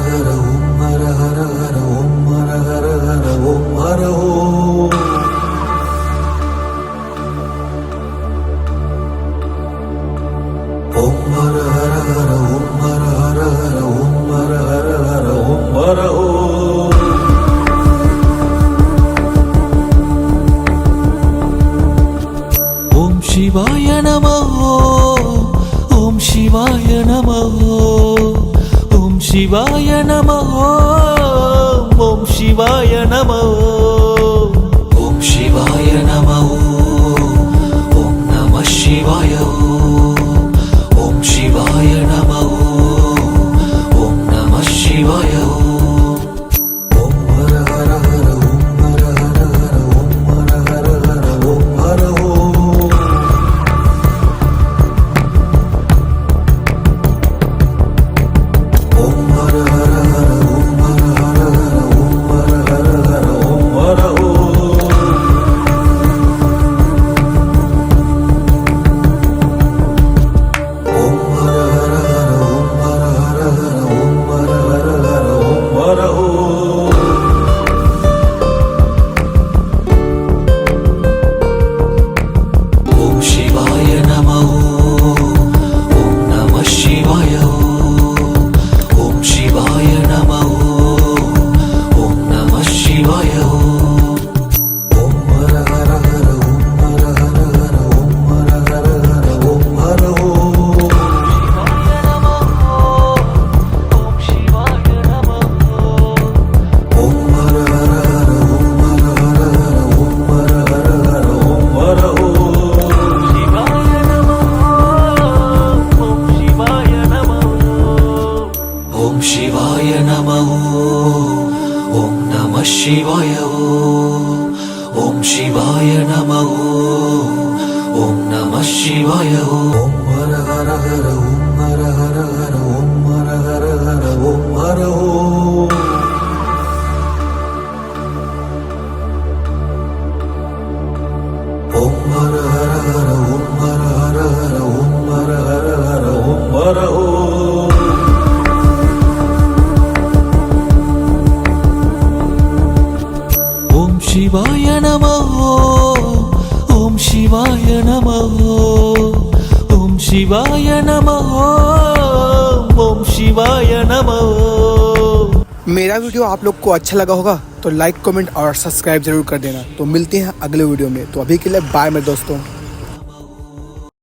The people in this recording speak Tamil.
ஹர ஓம் ஹர ஹர ஹர ஓம் ஹர ஹர ஹர ஓம் ஹர ஓம். ஓம் ஹர ஹர ஹர ஓம் ஹர ஹர ஹர ஓம் ஹர ஹர ஹர ஓம் ஹர ஓம். ஓம் சிவாய நமோ ஓம் சிவாய நமோ ஓம் சிவாய நமோ ஓம் சிவாய நமோ ஓம் சிவாய நமோ ஓம் நம சிவாய ஓம் சிவாய நமோ ஓம் நம சிவாய ஓம் ஹர ஹர ஹர ஓம் ஹர ஹர ஹர ஓம் ஹர ஹர ஹர ஓம் ஹர ஓம். ஓம் ஹர ஹர ஹர ஓம் ஹர ஹர ஹர ஓம் ஹர ஹர ஹர ஓம் ஹர ஓம். ஓம் ஹர ஹர ஹர ஓம் ஹர ஹர ஹர ஓம் ஹர ஹர ஹர ஓம் ஹர ஓம். ஓம் சிவாய நமோ ஓம் நம சிவாய ஓம் சிவாய நமோ ஓம் நம சிவாய ஓம் ஹர ஹர ஹர ஓம் ஹர ஹர ஹர ஓம் ஹர ஹர ஹர ஓம் ஹர ஓம். ஓம் ஹர ஹர ஹர ஓம் ஹர ஹர ஹர ஓம் ஹர ஹர ஹர ஓம் ஹர ஓம். ஓம் சிவாய நமோ ஓம் நம சிவாய ஓம் சிவாய நமோ ஓம் நம சிவாய ஓம் ஹர ஹர ஹர ஓம் ஹர ஹர ஹர ஓம் ஹர ஹர ஹர ஓம் ஹர ஓம். ஓம் ஹர ஹர ஹர ஓம் ஹர ஹர ஹர ஓம் ஹர ஹர ஹர ஓம் ஹர ஓம். ஓம் சிவாய நமோ ஓம் சிவாய நமோ ஓம் சிவாய நமோ ஓம் சிவாய நமோ. मेरा वीडियो आप लोग को अच्छा लगा होगा तो लाइक कमेंट और सब्सक्राइब जरूर कर देना। तो मिलते हैं अगले वीडियो में। तो अभी के लिए बाय मेरे दोस्तों।